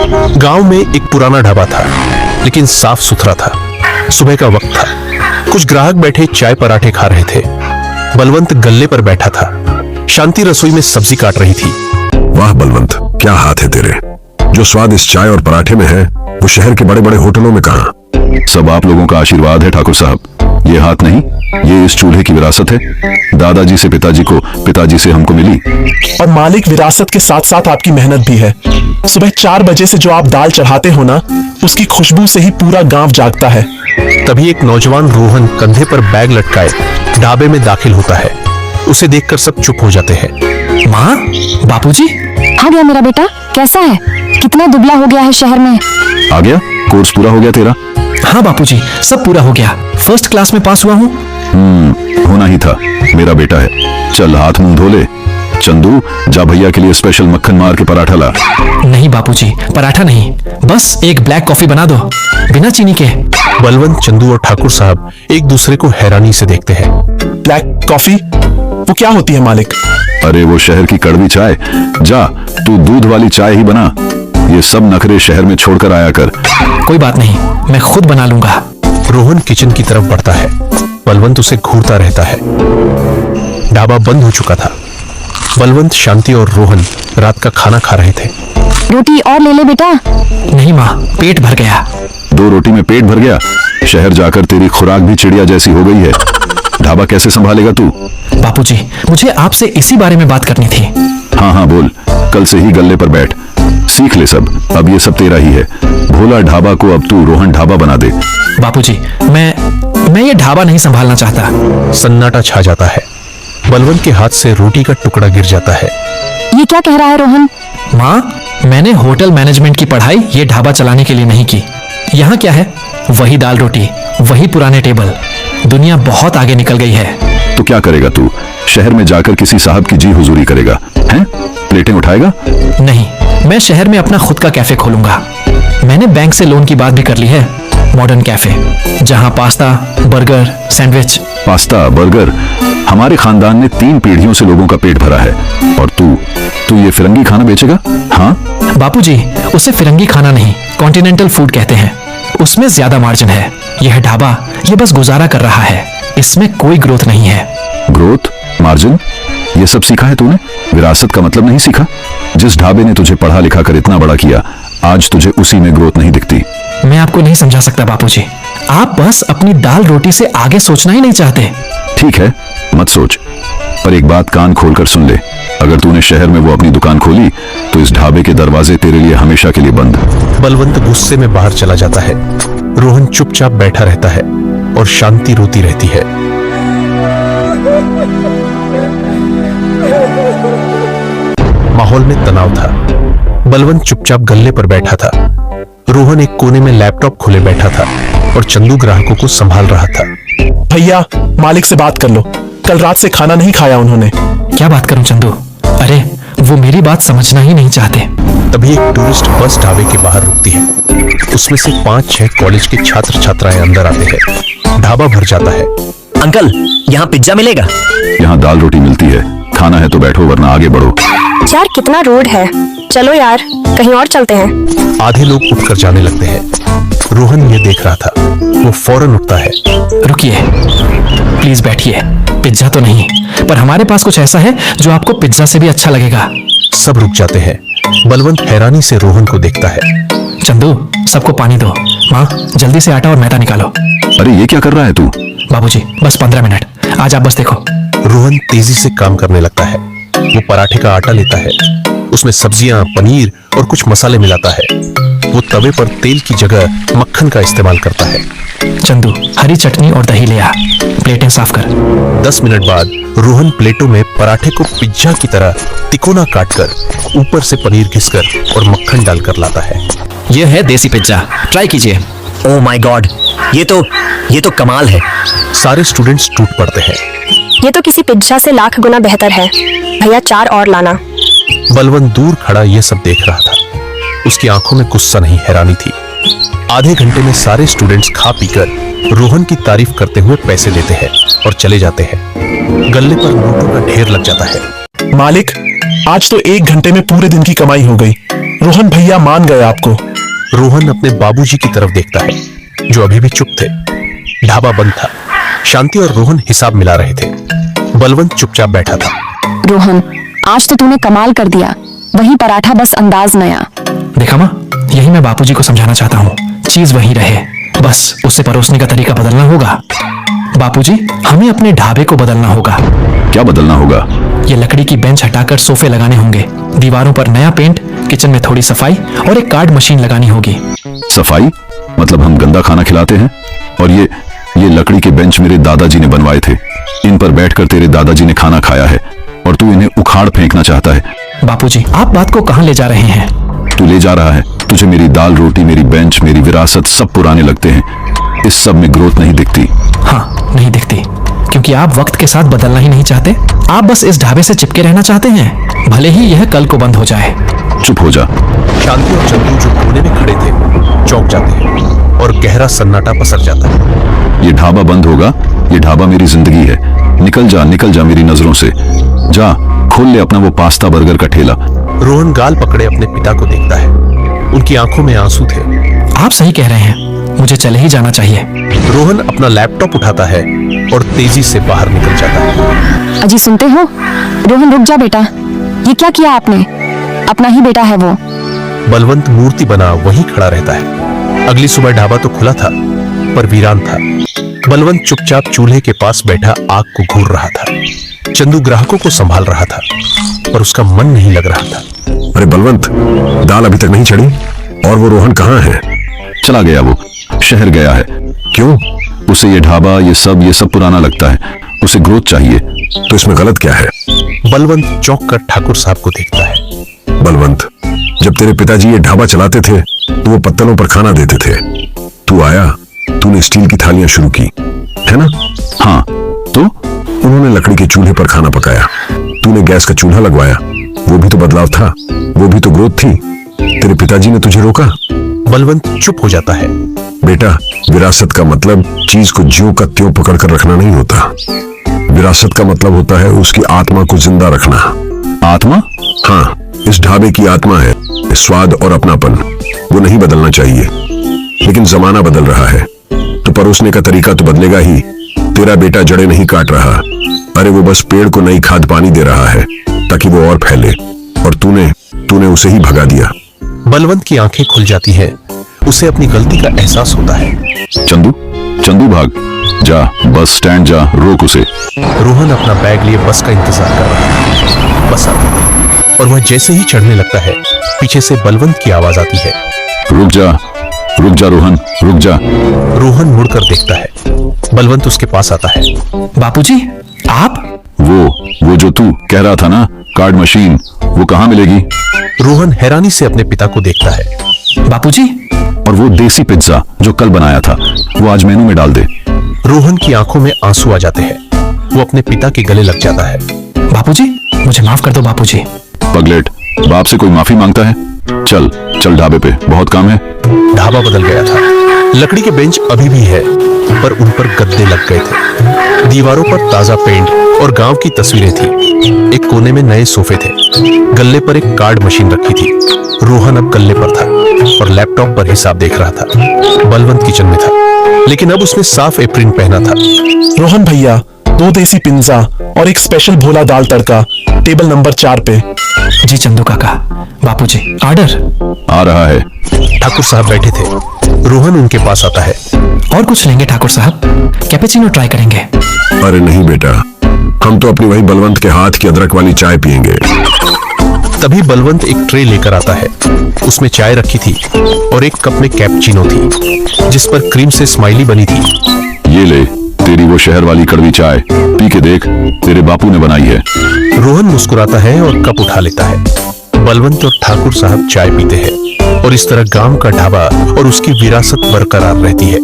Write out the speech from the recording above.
गांव में एक पुराना ढाबा था, लेकिन साफ सुथरा था। सुबह का वक्त था, कुछ ग्राहक बैठे चाय पराठे खा रहे थे। बलवंत गल्ले पर बैठा था, शांति रसोई में सब्जी काट रही थी। वाह बलवंत, क्या हाथ है तेरे। जो स्वाद इस चाय और पराठे में है वो शहर के बड़े बड़े होटलों में कहाँ। सब आप लोगों का आशीर्वाद है ठाकुर साहब। ये हाथ नहीं, ये इस चूल्हे की विरासत है। दादाजी से पिताजी को, पिताजी से हमको मिली। और मालिक, विरासत के साथ साथ आपकी मेहनत भी है। सुबह 4 बजे से जो आप दाल चढ़ाते हो ना, उसकी खुशबू से ही पूरा गांव जागता है। तभी एक नौजवान रोहन कंधे पर बैग लटकाए ढाबे में दाखिल होता है। उसे देखकर सब चुप हो जाते हैं। माँ, बापूजी। आ गया मेरा बेटा, कैसा है? कितना दुबला हो गया है शहर में। आ गया? कोर्स पूरा हो गया तेरा? हाँ बापूजी, सब पूरा हो गया। फर्स्ट क्लास में पास हुआ हूँ। होना ही था, मेरा बेटा है। चल हाथ मुंह धो ले। चंदू, जा भैया के लिए स्पेशल मक्खन मार के पराठा ला। नहीं बापूजी, पराठा नहीं, बस एक ब्लैक कॉफी बना दो, बिना चीनी के। बलवंत, चंदू और ठाकुर साहब एक दूसरे को हैरानी से देखते हैं। Black coffee? वो क्या होती है मालिक? अरे वो शहर की कड़वी चाय। जा तू दूध वाली चाय ही बना। ये सब नखरे शहर में छोड़कर आया कर। कोई बात नहीं, मैं खुद बना लूंगा। रोहन किचन की तरफ बढ़ता है। बलवंत उसे घूरता रहता है। ढाबा बंद हो चुका था। बलवंत, शांति और रोहन रात का खाना खा रहे थे। रोटी और ले ले बेटा। नहीं माँ, पेट भर गया। 2 रोटी में पेट भर गया? शहर जाकर तेरी खुराक भी चिड़िया जैसी हो गई है। ढाबा कैसे संभालेगा तू? बापूजी, मुझे आपसे इसी बारे में बात करनी थी। हाँ हाँ बोल। कल से ही गल्ले पर बैठ, सीख ले सब। अब ये सब तेरा ही है। भोला ढाबा को अब तू रोहन ढाबा बना दे। बापूजी, मैं ये ढाबा नहीं संभालना चाहता। सन्नाटा छा जाता है। बलवंत के हाथ से रोटी का टुकड़ा गिर जाता है। ये क्या कह रहा है रोहन? माँ, मैंने होटल मैनेजमेंट की पढ़ाई ये ढाबा चलाने के लिए नहीं की। यहाँ क्या है? वही दाल रोटी, वही पुराने टेबल। दुनिया बहुत आगे निकल गई है। तो क्या करेगा तू? शहर में जाकर किसी साहब की जी हुजूरी करेगा? हैं? प्लेटें उठाएगा? नहीं, मैं शहर में अपना खुद का कैफे खोलूंगा। मैंने बैंक से लोन की बात भी कर ली है। मॉडर्न कैफे, जहाँ pasta, burger, sandwich. Pasta, burger? हमारे खानदान ने 3 पीढ़ियों से लोगों का पेट भरा है। और तू ये फिरंगी खाना बेचेगा? हाँ बापूजी, उसे फिरंगी खाना नहीं, कॉन्टिनेंटल फूड कहते हैं। उसमें ज्यादा मार्जिन है। यह ढाबा ये बस गुजारा कर रहा है, इसमें कोई ग्रोथ नहीं है। ग्रोथ, मार्जिन, ये सब सीखा है तूने? विरासत का मतलब नहीं सीखा? जिस ढाबे ने तुझे पढ़ा लिखा कर इतना बड़ा किया, आज तुझे उसी में ग्रोथ नहीं दिखती। मैं आपको नहीं समझा सकता बापूजी। आप बस अपनी दाल रोटी से आगे सोचना ही नहीं चाहते। ठीक है, मत सोच, पर एक बात कान खोलकर सुन ले। अगर तूने शहर में वो अपनी दुकान खोली तो इस ढाबे के दरवाजे तेरे लिए हमेशा के लिए बंद। बलवंत गुस्से में बाहर चला जाता है। रोहन चुपचाप बैठा रहता है और शांति रोती रहती है। माहौल में तनाव था। बलवंत चुपचाप गल्ले पर बैठा था। रोहन एक कोने में लैपटॉप खोले बैठा था और चंदू ग्राहकों को संभाल रहा था। भैया, मालिक से बात कर लो। कल रात से खाना नहीं खाया उन्होंने। क्या बात करूं चंदू? अरे वो मेरी बात समझना ही नहीं चाहते। तभी एक टूरिस्ट बस ढाबे के बाहर रुकती है। उसमें से 5-6 कॉलेज के छात्र छात्राएं अंदर आते हैं। ढाबा भर जाता है। अंकल, यहाँ पिज्जा मिलेगा? यहाँ दाल रोटी मिलती है। खाना है तो बैठो, वरना आगे बढ़ो। यार कितना रोड है, चलो यार कहीं और चलते हैं। आधे लोग उठकर जाने लगते हैं। रोहन ये देख रहा था। वो फौरन उठता है। रुकिए, प्लीज बैठिए। पिज्जा तो नहीं, पर हमारे पास कुछ ऐसा है जो आपको पिज्जा से भी अच्छा लगेगा। सब रुक जाते हैं। बलवंत हैरानी से रोहन को देखता है। चंदू, सबको पानी दो। माँ, जल्दी से आटा और मैदा निकालो। अरे ये क्या कर रहा है तू? बाबूजी, बस 15 मिनट, आज आप बस देखो। रोहन तेजी से काम करने लगता है। वो पराठे का आटा लेता है, उसमें सब्जियां, पनीर और कुछ मसाले मिलाता है। वो तवे पर तेल की जगह मक्खन का इस्तेमाल करता है। चंदू, हरी चटनी और दही ले आ। प्लेटें साफ कर। 10 मिनट बाद रोहन प्लेटों में पराठे को पिज्जा की तरह तिकोना काटकर ऊपर से पनीर घिसकर और मक्खन डालकर लाता है। यह है देसी पिज्जा, ट्राई कीजिए। ओह माय गॉड, ये तो कमाल है। सारे स्टूडेंट्स टूट पड़ते हैं। ये तो किसी पिज्जा से लाख गुना बेहतर है। भैया 4 और लाना। बलवंत दूर खड़ा ये सब देख रहा था। उसकी आंखों में गुस्सा नहीं, हैरानी थी। आधे घंटे में सारे स्टूडेंट्स खा पीकर रोहन की तारीफ करते हुए पैसे लेते हैं और चले जाते हैं। गल्ले पर नोटों का ढेर लग जाता है। मालिक, आज तो 1 घंटे में पूरे दिन की कमाई हो गई। रोहन भैया मान गए आपको। रोहन अपने बाबूजी की तरफ देखता है जो अभी भी चुप थे। ढाबा बंद था। शांति और रोहन हिसाब मिला रहे थे। बलवंत चुपचाप बैठा था। रोहन, आज तो तूने कमाल कर दिया। वही पराठा, बस अंदाज नया। देखा माँ, यही मैं बापूजी को समझाना चाहता हूँ। चीज वही रहे, बस उसे परोसने का तरीका बदलना होगा। बापूजी, हमें अपने ढाबे को बदलना होगा। क्या बदलना होगा? ये लकड़ी की बेंच हटाकर सोफे लगाने होंगे, दीवारों पर नया पेंट, किचन में थोड़ी सफाई और एक कार्ड मशीन लगानी होगी। सफाई मतलब हम गंदा खाना खिलाते हैं? और ये लकड़ी के बेंच मेरे दादाजी ने बनवाए थे। इन पर बैठकर तेरे दादाजी ने खाना खाया है और तू इन्हें उखाड़ फेंकना चाहता है। बापूजी, आप बात को कहां ले जा रहे हैं? तू ले जा रहा है। तुझे मेरी दाल रोटी, मेरी बेंच, मेरी विरासत सब पुराने लगते हैं। इस सब में ग्रोथ नहीं दिखती। हाँ, नहीं दिखती, क्योंकि आप वक्त के साथ बदलना ही नहीं चाहते। आप बस इस ढाबे से चिपके रहना चाहते हैं, भले ही यह कल को बंद हो जाए। चुप हो जा। शांति और चंदू जो कोने में खड़े थे चौंक जाते हैं और गहरा सन्नाटा पसर जाता है। ये ढाबा बंद होगा। ये ढाबा मेरी जिंदगी है। निकल जा मेरी नजरों से। जा, खोल ले अपना वो पास्ता बर्गर का ठेला। रोहन गाल पकड़े अपने पिता को देखता है। उनकी आंखों में आंसू थे। आप सही कह रहे हैं, मुझे चले ही जाना चाहिए। रोहन अपना लैपटॉप उठाता है और तेजी से बाहर निकल जाता है। अजी, सुनते हो? रोहन, रुक जा बेटा। ये क्या किया आपने? अपना ही बेटा है वो। बलवंत मूर्ति बना वहीं खड़ा रहता है। अगली सुबह ढाबा तो खुला था पर वीरान था। बलवंत चुपचाप चूल्हे के पास बैठा आग को घूर रहा था। चंदू ग्राहकों को संभाल रहा था पर उसका मन नहीं लग रहा था। अरे बलवंत, दाल अभी तक नहीं चढ़ी और वो रोहन कहाँ है? चला गया, वो शहर गया है। क्यों? उसे ये ढाबा, ये सब पुराना लगता है। उसे ग्रोथ चाहिए। तो इसमें गलत क्या है? बलवंत चौंक कर ठाकुर साहब को देखता है। बलवंत, जब तेरे पिताजी ये ढाबा चलाते थे तो वो पत्तलों पर खाना देते थे। तू आया, तूने स्टील की थालियां शुरू की, है ना? हाँ, तो उन्होंने लकड़ी के चूल्हे पर खाना पकाया। तूने गैस का चूल्हा लगवाया। वो भी तो बदलाव था, वो भी तो ग्रोथ थी। तेरे पिताजी ने तुझे रोका? बलवंत चुप हो जाता है। बेटा, विरासत का मतलब चीज को ज्यों का त्यों पकड़ कर रखना नहीं होता। विरासत का मतलब होता है उसकी आत्मा को जिंदा रखना। आत्मा? हाँ, इस ढाबे की आत्मा है स्वाद और अपनापन। वो नहीं बदलना चाहिए, लेकिन जमाना बदल रहा है तो परोसने का तरीका तो बदलेगा ही। तेरा बेटा जड़ें नहीं काट रहा। अरे वो बस पेड़ को नई खाद पानी दे रहा है ताकि वो और फैले, और तूने उसे ही भगा दिया। बलवंत की आंखें खुल जाती हैं। उसे अपनी गलती का एहसास होता है। चंदू भाग जा, बस स्टैंड जा, रोक उसे। रोहन अपना बैग लिए बस का इंतजार कर रहा है। बस आती है और वह जैसे ही चढ़ने लगता है पीछे से बलवंत की आवाज आती है, रुक जा रोहन, रुक जा। रोहन मुड़कर देखता है। बलवंत उसके पास आता है। बापूजी, आप? वो जो तू कह रहा था ना, कार्ड मशीन, वो कहाँ मिलेगी? रोहन हैरानी से अपने पिता को देखता है। बापूजी, और वो देसी पिज्जा जो कल बनाया था, वो आज मेनू में डाल दे। रोहन की आंखों में आंसू आ जाते हैं। वो अपने पिता के गले लग जाता है। बापूजी, मुझे माफ कर दो बापूजी। पगलेट, बाप से कोई माफी मांगता है? चल ढाबे पे, बहुत काम है। ढाबा बदल गया था। लकड़ी के बेंच अभी भी है पर उन पर गद्दे लग गए थे। दीवारों पर ताजा पेंट और गांव की तस्वीरें थी। एक कोने में नए सोफे थे। गल्ले पर एक कार्ड मशीन रखी थी। रोहन अब गल्ले पर था और लैपटॉप पर हिसाब देख रहा था। बलवंत किचन में था, लेकिन अब उसने साफ एप्रिन पहना था। रोहन भैया, 2 देसी पिज्जा और एक स्पेशल भोला दाल तड़का, टेबल नंबर 4 पे। जी चंदू काका। बापूजी, ऑर्डर आ रहा है। ठाकुर साहब बैठे थे। रोहन उनके पास आता है। और कुछ लेंगे ठाकुर साहब? कैपेचिनो ट्राई करेंगे? अरे नहीं बेटा, हम तो अपनी वही बलवंत के हाथ की अदरक वाली चाय पियेंगे। तभी बलवंत एक ट्रे लेकर आता है। उसमें चाय रखी थी और एक कप में कैपुचिनो थी जिस पर क्रीम से स्माइली बनी थी। ये ले, तेरी वो शहर वाली कड़वी चाय, पी के देख, तेरे बापू ने बनाई है। रोहन मुस्कुराता है और कप उठा लेता है। बलवंत और ठाकुर साहब चाय पीते हैं और इस तरह गांव का ढाबा और उसकी विरासत बरकरार रहती है।